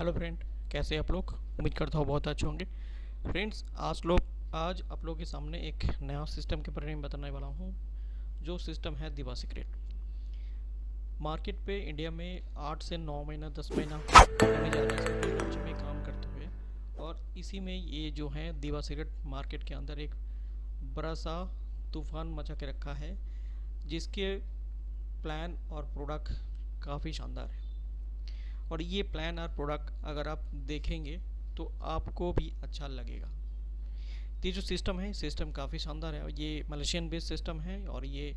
Hello friend, कैसे आप लोग? उम्मीद करता हूँ बहुत अच्छे होंगे। फ्रेंड्स, आज आप लोगों के सामने एक नया सिस्टम के बारे में बताने वाला हूँ, जो सिस्टम है दिवा सीक्रेट। मार्केट पे इंडिया में 8 से 9 महीना 10 महीना होने जा रहा है इसके प्री लॉन्च में काम करते हुए। और इसी में ये जो है दिवा सीक्रेट मार्केट के अंदर एक बड़ा सा तूफान मचा के रखा है, जिसके प्लान और प्रोडक्ट काफ़ी शानदार है। और ये प्लान और प्रोडक्ट अगर आप देखेंगे तो आपको भी अच्छा लगेगा। ये जो सिस्टम है, सिस्टम काफ़ी शानदार है और ये मलेशियन बेस्ड सिस्टम है और ये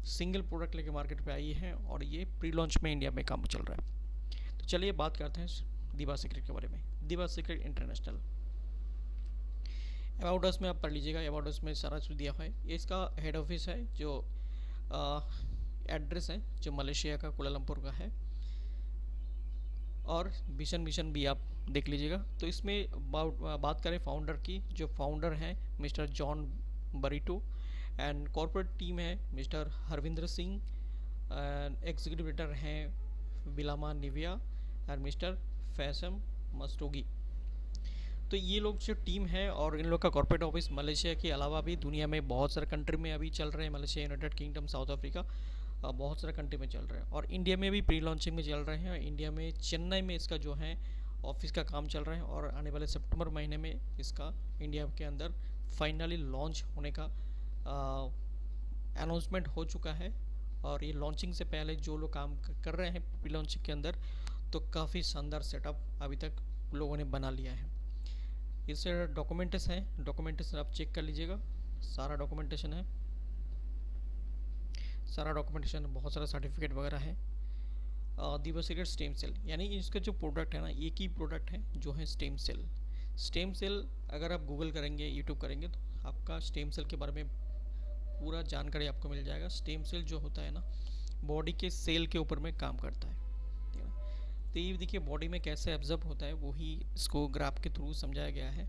सिंगल प्रोडक्ट लेके मार्केट पे आई है और ये प्री लॉन्च में इंडिया में काम चल रहा है। तो चलिए बात करते हैं दिवा सीक्रेट के बारे में। दिवा सीक्रेट इंटरनेशनल अबाउट अस में आप पढ़ लीजिएगा। अबाउट अस में सारा कुछ दिया है। ये इसका हेड ऑफिस है, जो एड्रेस है जो मलेशिया का कुलालमपुर का है, और मिशन भी आप देख लीजिएगा। तो इसमें बात करें फाउंडर की, जो फाउंडर हैं mister John Brito, and corporate team है mister Harvinder Singh, executive editor हैं बिलामा निविया और मिस्टर फैसम मस्टोगी। तो ये लोग जो टीम है और इन लोग का कॉर्पोरेट ऑफिस मलेशिया के अलावा भी दुनिया में बहुत सारे कंट्री में अभी चल रहे हैं। Malaysia, United kingdom, south Africa, बहुत सारे कंट्री में चल रहे हैं और इंडिया में भी प्री लॉन्चिंग में चल रहे हैं। इंडिया में चेन्नई में इसका जो है ऑफिस का काम चल रहा है और आने वाले सितंबर महीने में इसका इंडिया के अंदर फाइनली लॉन्च होने का अनाउंसमेंट हो चुका है। और ये लॉन्चिंग से पहले जो लोग काम कर रहे हैं प्री लॉन्चिंग के अंदर, तो काफ़ी शानदार सेटअप अभी तक लोगों ने बना लिया है। इस डॉक्यूमेंटेशन है, डॉक्यूमेंटेशन आप चेक कर लीजिएगा। सारा डॉक्यूमेंटेशन है, सारा डॉक्यूमेंटेशन, बहुत सारा सर्टिफिकेट वगैरह है। दिवा सीक्रेट स्टेम सेल, यानी इसका जो प्रोडक्ट है ना, एक ही प्रोडक्ट है जो है स्टेम सेल। स्टेम सेल अगर आप गूगल करेंगे, यूट्यूब करेंगे, तो आपका स्टेम सेल के बारे में पूरा जानकारी आपको मिल जाएगा। स्टेम सेल जो होता है ना, बॉडी के सेल के ऊपर में काम करता है, ठीक है ना। तो ये देखिए बॉडी में कैसे एब्जॉर्ब होता है, वही इसको ग्राफ के थ्रू समझाया गया है।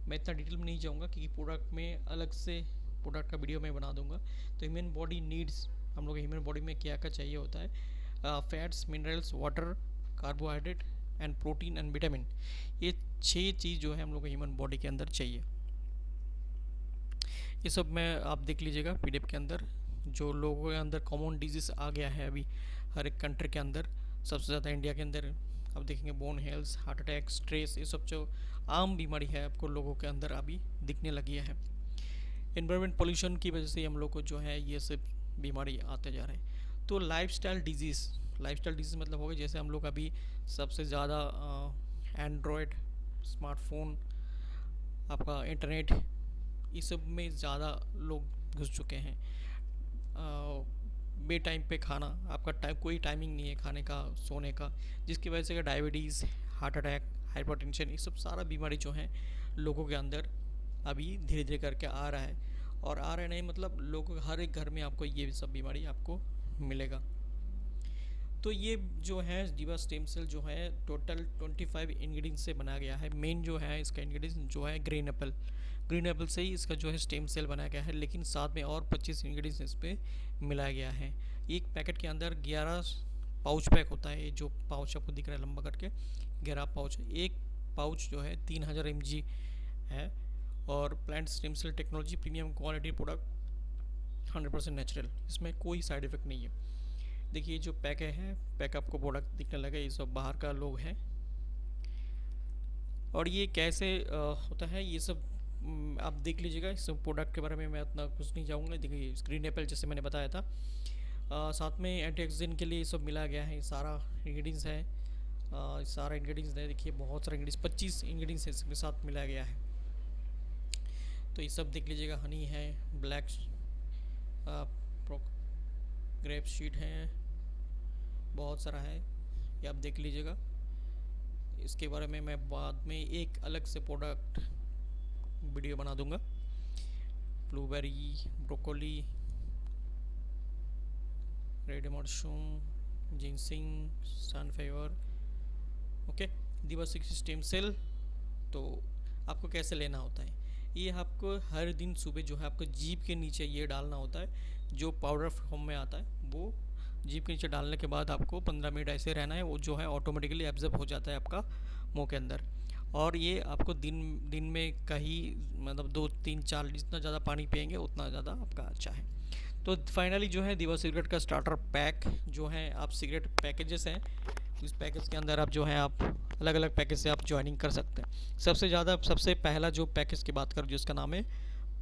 मैं इतना डिटेल में नहीं जाऊँगा क्योंकि प्रोडक्ट में अलग से प्रोडक्ट का वीडियो मैं बना दूंगा। तो ह्यूमन बॉडी नीड्स, हम लोग ह्यूमन बॉडी में क्या क्या चाहिए होता है, fats, minerals, water, carbohydrate and protein and vitamin, ये 6 चीज़ जो है हम लोग को ह्यूमन बॉडी के अंदर चाहिए। ये सब मैं आप देख लीजिएगा पीडीएफ के अंदर। जो लोगों के अंदर कॉमन डिजीज़ आ गया है अभी हर एक कंट्री के अंदर, सबसे ज़्यादा इंडिया के अंदर आप देखेंगे bone health, heart attack, stress, ये सब जो आम बीमारी है आपको लोगों के अंदर अभी दिखने लगी है। एनवायरनमेंट पोल्यूशन की वजह से हम लोग को जो है ये सब बीमारी आते जा रहे हैं। तो लाइफस्टाइल डिजीज़ मतलब हो गया, जैसे हम लोग अभी सबसे ज़्यादा एंड्रॉयड, स्मार्टफोन, आपका इंटरनेट, इस सब में ज़्यादा लोग घुस चुके हैं। बे टाइम पे खाना, आपका कोई टाइमिंग नहीं है खाने का, सोने का, जिसकी वजह से डायबिटीज़, हार्ट अटैक, हाइपरटेंशन, ये सब सारा बीमारी जो है लोगों के अंदर अभी धीरे धीरे करके आ रहा है। और आ रहा नहीं मतलब लोगों हर एक घर में आपको ये सब बीमारी आपको मिलेगा। तो ये जो है दिवा स्टेम सेल जो है टोटल 25 इंग्रेडिएंट्स से बना गया है। मेन जो है इसका इंग्रेडिएंट्स जो है ग्रीन एप्पल से ही इसका जो है स्टेम सेल बनाया गया है, लेकिन साथ में और 25 इंग्रेडिएंट्स इस पर मिलाया गया है। एक पैकेट के अंदर 11 पाउच पैक होता है। जो पाउच आपको दिख रहा है लंबा करके, 11 पाउच। एक पाउच जो है 3000 mg है। और plant stem cell technology, premium quality product, 100% natural, इसमें कोई साइड इफेक्ट नहीं है। देखिए जो पैक है, पैक आपको प्रोडक्ट दिखने लगे, ये सब बाहर का लोग हैं। और ये कैसे होता है ये सब आप देख लीजिएगा। इस प्रोडक्ट के बारे में मैं उतना कुछ नहीं जाऊँगा। देखिए ग्रीन एप्पल जैसे मैंने बताया था, साथ में एंटीऑक्सीडेंट के लिए ये सब मिला गया है। सारा इंग्रेडिएंट्स है, सारा इंग्रेडिएंट्स है। देखिए बहुत सारे इंग्रेडिएंट्स, 25 इंग्रेडिएंट्स इसके साथ मिलाया गया है। तो ये सब देख लीजिएगा। हनी है, ब्लैक ग्रेप शीट है, बहुत सारा है, ये आप देख लीजिएगा। इसके बारे में मैं बाद में एक अलग से प्रोडक्ट वीडियो बना दूंगा। Blueberry, broccoli, red mushroom, ginseng, sunflower, okay. दिवा स्टेम सेल तो आपको कैसे लेना होता है, ये आपको हर दिन सुबह जो है आपको जीभ के नीचे ये डालना होता है। जो पाउडर फॉर्म में आता है वो जीभ के नीचे डालने के बाद आपको 15 मिनट ऐसे रहना है। वो जो है ऑटोमेटिकली एब्जॉर्ब हो जाता है आपका मुंह के अंदर। और ये आपको दिन दिन में कहीं मतलब 2 3 4 जितना ज़्यादा पानी पियेंगे उतना ज़्यादा आपका अच्छा है। तो फाइनली जो है दिवा सिगरेट का स्टार्टर पैक जो है, आप सिगरेट पैकेजेस हैं, इस पैकेज के अंदर आप जो है आप अलग अलग पैकेज से आप ज्वाइनिंग कर सकते हैं। सबसे पहला जो पैकेज की बात करूँ जिसका नाम है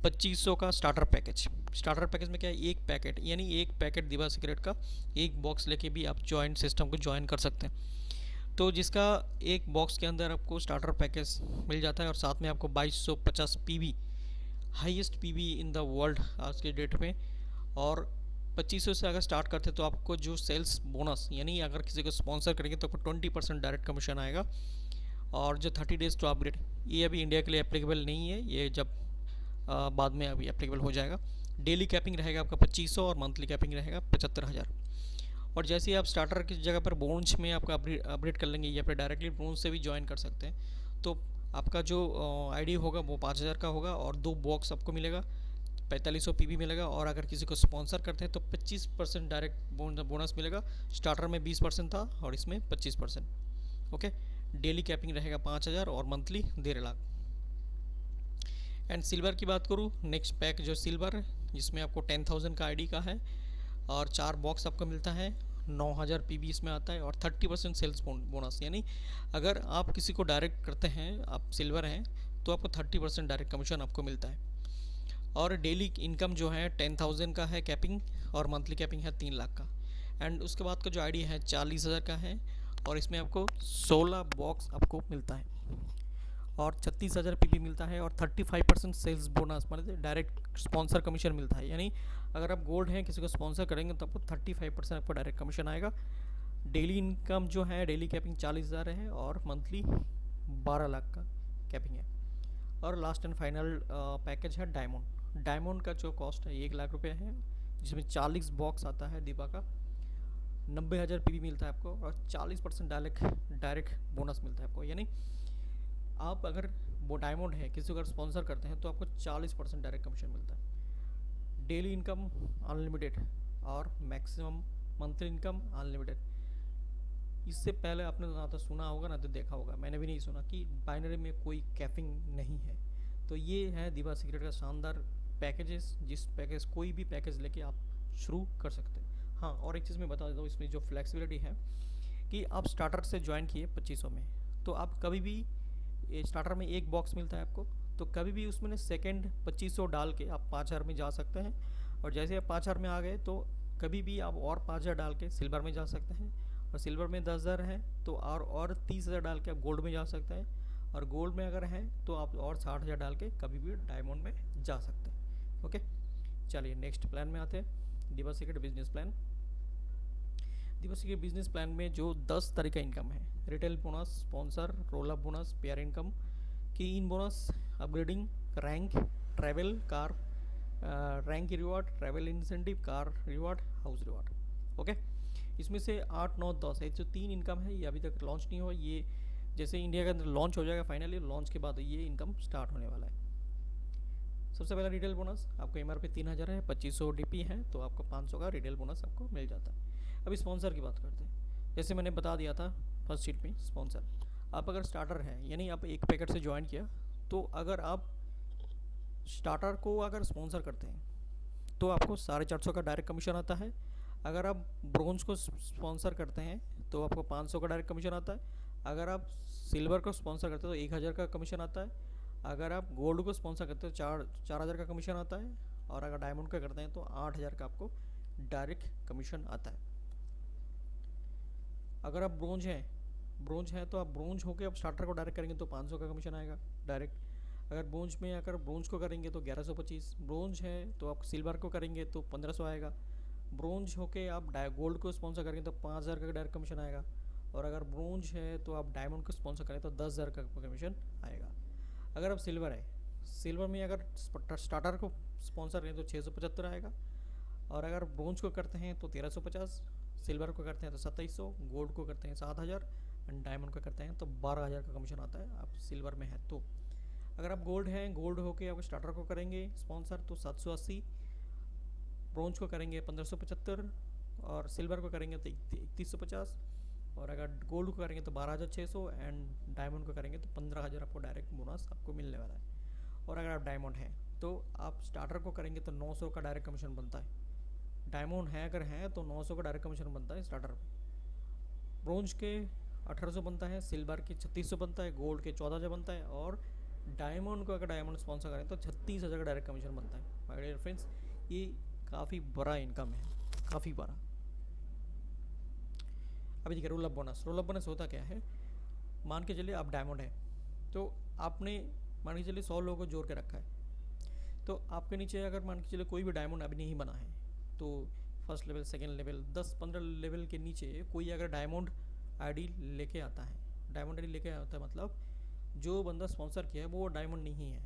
2500 का स्टार्टर पैकेज। स्टार्टर पैकेज में क्या है, एक पैकेट यानी एक पैकेट दिवा सिगरेट का एक बॉक्स लेके भी आप जॉइंट सिस्टम को ज्वाइन कर सकते हैं। तो जिसका एक बॉक्स के अंदर आपको स्टार्टर पैकेज मिल जाता है और साथ में आपको 2250 PV, highest PV in the world आज के डेट में। और 2500 से अगर स्टार्ट करते तो आपको जो सेल्स बोनस यानी अगर किसी को स्पॉन्सर करेंगे तो आपको 20% डायरेक्ट कमीशन आएगा। और जो 30 डेज टू अपग्रेड, ये अभी इंडिया के लिए एप्लीकेबल नहीं है, ये जब बाद में अभी एप्लीकेबल हो जाएगा। डेली कैपिंग रहेगा आपका 2500 और मंथली कैपिंग रहेगा 75,000। और जैसे ही आप स्टार्टर की जगह पर ब्रोंज में आपका अपग्रेड कर लेंगे या फिर डायरेक्टली ब्रोंज से भी ज्वाइन कर सकते हैं, तो आपका जो आईडी होगा वो 5000 का होगा और 2 बॉक्स आपको मिलेगा, 4500 पीवी मिलेगा। और अगर किसी को स्पॉन्सर करते हैं तो 25% डायरेक्ट बोनस मिलेगा। स्टार्टर में 20% था और इसमें 25%। ओके, डेली कैपिंग रहेगा 5000 और मंथली 1.5 लाख। एंड सिल्वर की बात करूँ, नेक्स्ट पैक जो सिल्वर है जिसमें आपको 10,000 का आईडी का है और 4 बॉक्स आपको मिलता है, 9000 पीवी इसमें आता है और 30% सेल्स बोनस। यानी अगर आप किसी को डायरेक्ट करते हैं, आप सिल्वर हैं, तो आपको 30% डायरेक्ट कमीशन आपको मिलता है। और डेली इनकम जो है 10,000 का है कैपिंग और मंथली कैपिंग है 3 लाख का। एंड उसके बाद का जो आईडी है 40,000 का है और इसमें आपको 16 बॉक्स आपको मिलता है और 36,000 पीवी मिलता है और 35% सेल्स बोनस मतलब डायरेक्ट स्पॉन्सर कमीशन मिलता है। यानी अगर आप गोल्ड हैं किसी को स्पॉन्सर करेंगे तो आपको 35% आपको डायरेक्ट कमीशन आएगा। डेली इनकम जो है डेली कैपिंग 40,000 है और मंथली 12 लाख का कैपिंग है। और लास्ट एंड फाइनल पैकेज है डायमंड। डायमंड का जो कॉस्ट है 1 लाख रुपये है, जिसमें 40 बॉक्स आता है दीपा का, 90,000 पीवी मिलता है आपको और 40% डायरेक्ट बोनस मिलता है आपको। यानी आप अगर वो डायमंड है किसी को अगर स्पॉन्सर करते हैं तो आपको 40% डायरेक्ट कमीशन मिलता है। डेली इनकम अनलिमिटेड और मैक्सिमम मंथली इनकम अनलिमिटेड। इससे पहले आपने ना तो सुना होगा ना तो देखा होगा, मैंने भी नहीं सुना कि बाइनरी में कोई कैपिंग नहीं है। तो ये है दिवा सिगरेट का शानदार पैकेजेस, जिस पैकेज कोई भी पैकेज लेके आप शुरू कर सकते हैं। हाँ, और एक चीज़ मैं बता देता हूँ, इसमें जो फ्लेक्सिबिलिटी है कि आप स्टार्टर से ज्वाइन किए 2500 में, तो आप कभी भी स्टार्टर में एक बॉक्स मिलता है आपको, तो कभी भी उसमें सेकंड 2500 डाल के आप 5000 में जा सकते हैं। और जैसे आप 5000 में आ गए तो कभी भी आप और 5000 डाल के सिल्वर में जा सकते हैं और सिल्वर में 10,000 है तो और 30,000 डाल के आप गोल्ड में जा सकते हैं और गोल्ड में अगर हैं तो आप और 60,000 डाल के कभी भी डायमंड में जा सकते हैं। ओके, चलिए नेक्स्ट प्लान में आते हैं, Diva cigarette business plan. Diva cigarette business plan में जो 10 तरह का इनकम है, retail bonus, sponsor, roll up bonus, pair income, की इन bonus, upgrading, rank, travel, car rank reward, travel incentive, car reward, house reward. Okay, इसमें से 8 9 10 जो 3 इनकम है ये अभी तक लॉन्च नहीं हुआ। ये जैसे इंडिया के अंदर लॉन्च हो जाएगा फाइनली, लॉन्च के बाद ये इनकम स्टार्ट होने वाला है। सबसे पहला रिटेल बोनस आपको एमआरपी 3000 है, 2500 डीपी है तो आपको 500 का रिटेल बोनस आपको मिल जाता है। अभी स्पॉन्सर की बात करते हैं। जैसे मैंने बता दिया था फर्स्ट शीट में, स्पॉन्सर आप अगर स्टार्टर हैं यानी आप एक पैकेट से ज्वाइन किया, तो अगर आप स्टार्टर को अगर स्पॉन्सर करते हैं तो आपको 450 का डायरेक्ट कमीशन आता है। अगर आप ब्रोंज को स्पॉन्सर करते हैं तो आपको 500 का डायरेक्ट कमीशन आता है। अगर आप सिल्वर को स्पॉन्सर करते हैं तो 1000 का कमीशन आता है। अगर आप गोल्ड को स्पॉन्सर करते हो 4000 का कमीशन आता है। और अगर डायमंड का करते हैं तो 8000 का आपको डायरेक्ट कमीशन आता है। अगर आप ब्रोंज हैं तो आप ब्रोंज होकर आप स्टार्टर को डायरेक्ट करेंगे तो 500 का कमीशन आएगा डायरेक्ट। अगर ब्रोंज को करेंगे तो 1125। ब्रोंज है तो आप सिल्वर को करेंगे तो 1500 आएगा। ब्रोंज होके आप गोल्ड को स्पॉन्सर करेंगे तो 5000 का डायरेक्ट कमीशन आएगा। और अगर ब्रोंज है तो आप डायमंड को स्पॉन्सर करें तो 10,000 का कमीशन आएगा। अगर आप सिल्वर है, सिल्वर में अगर स्टार्टर को स्पॉन्सर करें तो 675 आएगा। और अगर ब्रोंज को करते हैं तो 1350, सिल्वर को करते हैं तो 2700, गोल्ड को करते हैं 7000 एंड डायमंड को करते हैं तो 12000 का कमीशन आता है आप सिल्वर में है तो। अगर आप गोल्ड होके आप स्टार्टर को करेंगे स्पॉन्सर तो 780, ब्रोंज को करेंगे 1575 और सिल्वर को करेंगे तो 3150, और अगर गोल्ड को करेंगे तो 12,600 एंड डायमंड को करेंगे तो 15,000 आपको डायरेक्ट बोनस आपको मिलने वाला है। और अगर आप डायमंड हैं तो आप स्टार्टर को करेंगे तो 900 का डायरेक्ट कमीशन बनता है। डायमंड है अगर है तो 900 का डायरेक्ट कमीशन बनता है स्टार्टर पे। ब्रोंज के 1800 बनता है, सिल्वर के 3600 बनता है, गोल्ड के 14,000 बनता है, और डायमंड को अगर डायमंड स्पॉन्सर करें तो 36,000 का डायरेक्ट कमीशन बनता है। माय डियर फ्रेंड्स, ये काफ़ी बड़ा इनकम है, काफ़ी बड़ा। अभी देखिए role up bonus. Role up bonus होता क्या है, मान के चलिए आप डायमंड है तो आपने मान के चलिए 100 लोगों को जोड़ के रखा है, तो आपके नीचे अगर मान के चलिए कोई भी डायमंड अभी नहीं बना है तो first level, second level, 10-15 level के नीचे कोई अगर डायमंड आईडी लेके आता है, डायमंड आईडी लेके आता है मतलब जो बंदा स्पॉन्सर किया है वो डायमंड नहीं है,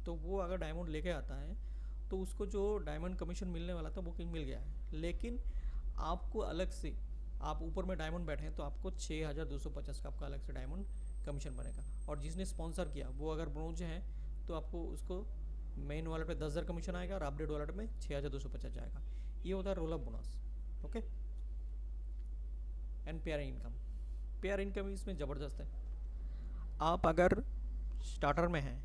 तो वो अगर डायमंड लेके आता है तो उसको जो डायमंड कमीशन मिलने वाला था वो मिल गया है। लेकिन आपको अलग से, आप ऊपर में डायमंड बैठे हैं तो आपको 6,250 का आपका अलग से डायमंड कमीशन बनेगा। और जिसने स्पॉन्सर किया वो अगर ब्रोंज है तो आपको उसको मेन वॉलेट पे 10,000 कमीशन आएगा और अपडेट वॉलेट में 6,250 जाएगा। ये होता है role up bonus. Okay. And pair income. Pair income इसमें ज़बरदस्त है। आप अगर स्टार्टर में हैं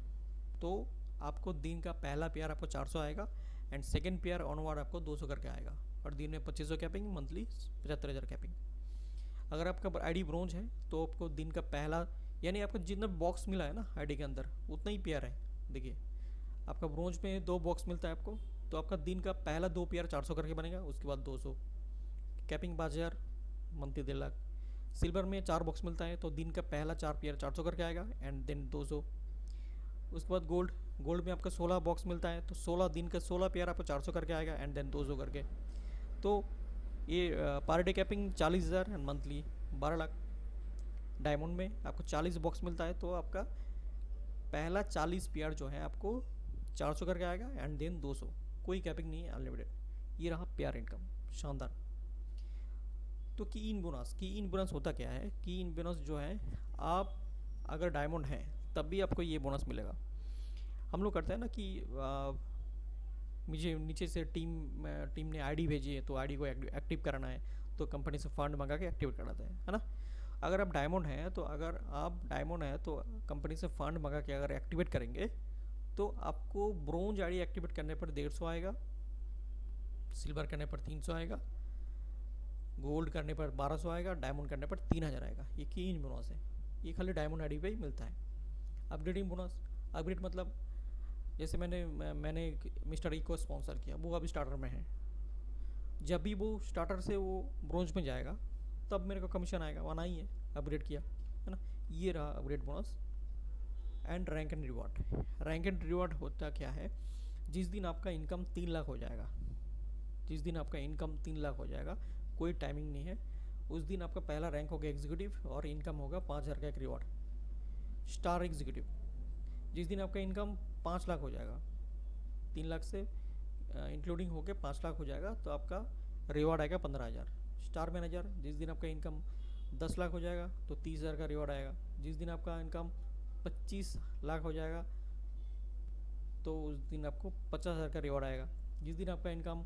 तो आपको दिन का पहला पेयर आपको 400 आएगा एंड सेकेंड पेयर ऑनवर्ड आपको 200 करके आएगा, और दिन में 2500 कैपिंग, मंथली 75,000 कैपिंग। अगर आपका आईडी ब्रोंज है तो आपको दिन का पहला, यानी आपको जितना बॉक्स मिला है ना आईडी के अंदर उतना ही पेयर है। देखिए आपका ब्रोंज में 2 बॉक्स मिलता है आपको, तो आपका दिन का पहला 2 पेयर 400 करके बनेगा, उसके बाद 200 कैपिंग 5,000, मंथली 1.5 लाख। सिल्वर में 4 बॉक्स मिलता है तो दिन का पहला 4 पेयर 400 करके आएगा एंड देन 200। उसके बाद गोल्ड में आपका 16 बॉक्स मिलता है तो 16 दिन का 16 पेयर आपको 400 करके आएगा एंड देन 200 करके। तो ये per day capping 40,000 and monthly 12 lakh. Diamond में आपको 40 बॉक्स मिलता है तो आपका पहला 40 पेयर जो है आपको 400 करके आएगा एंड देन 200, कोई कैपिंग नहीं है, अनलिमिटेड। ये रहा पेयर इनकम, शानदार। तो की इन बोनस होता क्या है, की इन बोनस जो है, आप अगर डायमंड हैं तब भी आपको ये बोनस मिलेगा। हम लोग करते हैं ना कि मुझे नीचे से टीम ने आईडी भेजी है तो आईडी को एक्टिव कराना है तो कंपनी से फंड मंगा के एक्टिवेट कराते हैं, है ना। अगर आप डायमंड हैं तो कंपनी से फंड मंगा के अगर एक्टिवेट करेंगे तो आपको ब्रोंज आईडी एक्टिवेट करने पर 150 आएगा, सिल्वर करने पर 300 आएगा, गोल्ड करने पर 1200 आएगा, डायमंड करने पर 3,000 आएगा। ये की इन बोनस है, ये खाली डायमंड आईडी पे ही मिलता है। Upgrading bonus. अपग्रेड मतलब जैसे मैंने मिस्टर ई को स्पॉन्सर किया, वो अभी स्टार्टर में है, जब भी वो स्टार्टर से वो ब्रोंज में जाएगा तब मेरे को कमीशन आएगा, वहाँ ही है, अपग्रेड किया, है ना। ये रहा upgrade bonus. And rank and reward. Rank and reward होता क्या है, जिस दिन आपका इनकम 3 लाख हो जाएगा, जिस दिन आपका इनकम 3 लाख हो जाएगा, कोई टाइमिंग नहीं है, उस दिन आपका पहला रैंक होगा एग्जीक्यूटिव और इनकम होगा 5,000 का एक रिवॉर्ड, स्टार एग्जीक्यूटिव। जिस दिन आपका इनकम 5 लाख हो जाएगा, 3 लाख से इंक्लूडिंग होके 5 लाख हो जाएगा तो आपका रिवॉर्ड आएगा 15,000। स्टार मैनेजर, जिस दिन आपका इनकम 10 लाख हो जाएगा तो 30,000 का रिवॉर्ड आएगा। जिस दिन आपका इनकम 25 लाख हो जाएगा तो उस दिन आपको 50,000 का रिवॉर्ड आएगा। जिस दिन आपका इनकम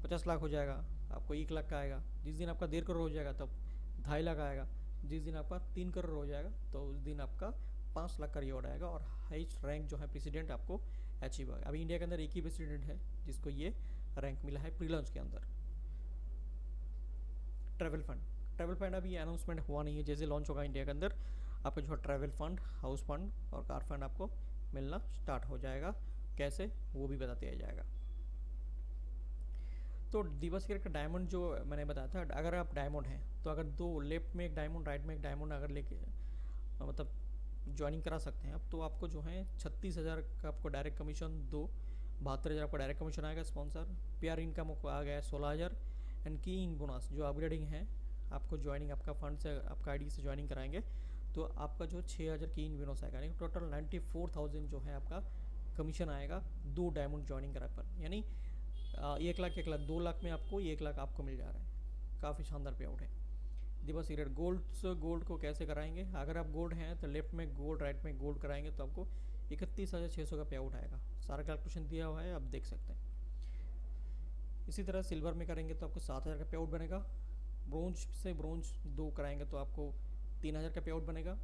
50 लाख हो जाएगा आपको 1 लाख का आएगा। जिस दिन आपका 1.5 करोड़ हो जाएगा तब 2.5 लाख आएगा। जिस दिन आपका 3 करोड़ हो जाएगा तो उस दिन आपका 5 लाख का रिवॉर्ड आएगा। और हाईएस्ट रैंक जो है प्रेसिडेंट आपको अचीव होगा। अभी इंडिया के अंदर एक ही प्रेसिडेंट है जिसको ये रैंक मिला है प्री लॉन्च के अंदर। ट्रैवल फंड अभी अनाउंसमेंट हुआ नहीं है, जैसे लॉन्च होगा इंडिया के अंदर आपका जो है ट्रैवल फंड, हाउस फंड और कार फंड आपको मिलना स्टार्ट हो जाएगा। कैसे वो भी बताते जाएगा। तो दिवस का डायमंड जो मैंने बताया था, अगर आप डायमंड हैं तो अगर 2 लेफ्ट में एक डायमंड राइट में एक डायमंड अगर लेके मतलब ज्वाइनिंग करा सकते हैं आप, तो आपको जो है 36,000 का आपको डायरेक्ट कमीशन, 72,000 आपका डायरेक्ट कमीशन आएगा स्पॉन्सर। पेयर इनकम आपको आ गया है 16,000 एंड की इन बोनस जो अपग्रेडिंग है आपको ज्वाइनिंग आपका फंड से आपका आईडी से ज्वाइनिंग कराएंगे तो आपका जो 6,000 की इन बोनस आएगा, यानी टोटल 94,000 जो है आपका कमीशन आएगा 2 डायमंड ज्वाइनिंग करा पर। यानी 1 लाख 2 लाख में आपको 1 लाख आपको मिल जा रहा है। काफ़ी शानदार पे आउट है। दिवस सीरियर गोल्ड को कैसे कराएंगे, अगर आप गोल्ड हैं तो लेफ्ट में गोल्ड राइट में गोल्ड कराएंगे तो आपको 31,600 का पे आउट आएगा। सारा कैलकुलेशन दिया हुआ है, आप देख सकते हैं। इसी तरह सिल्वर में करेंगे तो आपको 7,000 का पे आउट बनेगा। ब्रोंज से ब्रोंज 2 कराएंगे तो आपको 3000 का पे आउट बनेगा,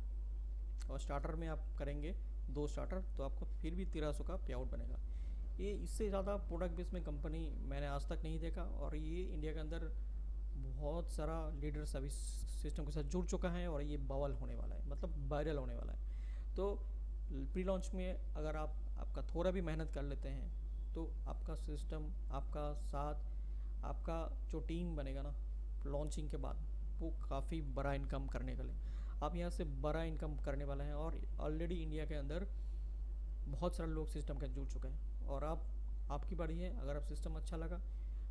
और स्टार्टर में आप करेंगे 2 स्टार्टर तो आपको फिर भी 1300 का पे आउट बनेगा। ये इससे ज़्यादा प्रोडक्ट बेस में कंपनी मैंने आज तक नहीं देखा, और ये इंडिया के अंदर बहुत सारा लीडर सर्विस सिस्टम के साथ जुड़ चुका है, और ये बवाल होने वाला है, मतलब वायरल होने वाला है। तो प्री लॉन्च में अगर आपका थोड़ा भी मेहनत कर लेते हैं तो आपका सिस्टम, आपका साथ, आपका जो टीम बनेगा ना लॉन्चिंग के बाद, वो काफ़ी बड़ा इनकम करने के लिए आप यहाँ से बड़ा इनकम करने वाले हैं। और ऑलरेडी इंडिया के अंदर बहुत सारे लोग सिस्टम के जुड़ चुके हैं, और आपकी बारी है। अगर आप सिस्टम अच्छा लगा,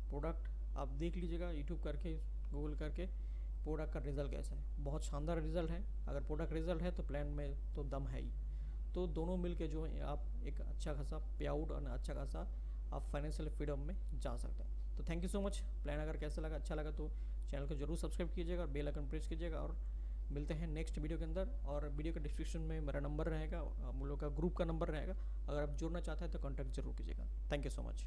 प्रोडक्ट आप देख लीजिएगा यूट्यूब करके, गूगल करके, प्रोडक्ट का रिज़ल्ट कैसा है। बहुत शानदार रिज़ल्ट है। अगर प्रोडक्ट रिज़ल्ट है तो प्लान में तो दम है ही। तो दोनों मिल के जो है आप एक अच्छा खासा पे आउट और अच्छा खासा आप फाइनेंशियल फ्रीडम में जा सकते हैं। तो thank you so much. Plan अगर कैसा लगा, अच्छा लगा तो चैनल को जरूर सब्सक्राइब कीजिएगा और बेल आइकन प्रेस कीजिएगा, और मिलते हैं नेक्स्ट वीडियो के अंदर। और वीडियो के डिस्क्रिप्शन में मेरा नंबर रहेगा, हम लोग का ग्रुप का नंबर रहेगा, अगर आप जुड़ना चाहते हैं तो कॉन्टैक्ट जरूर कीजिएगा। Thank you so much.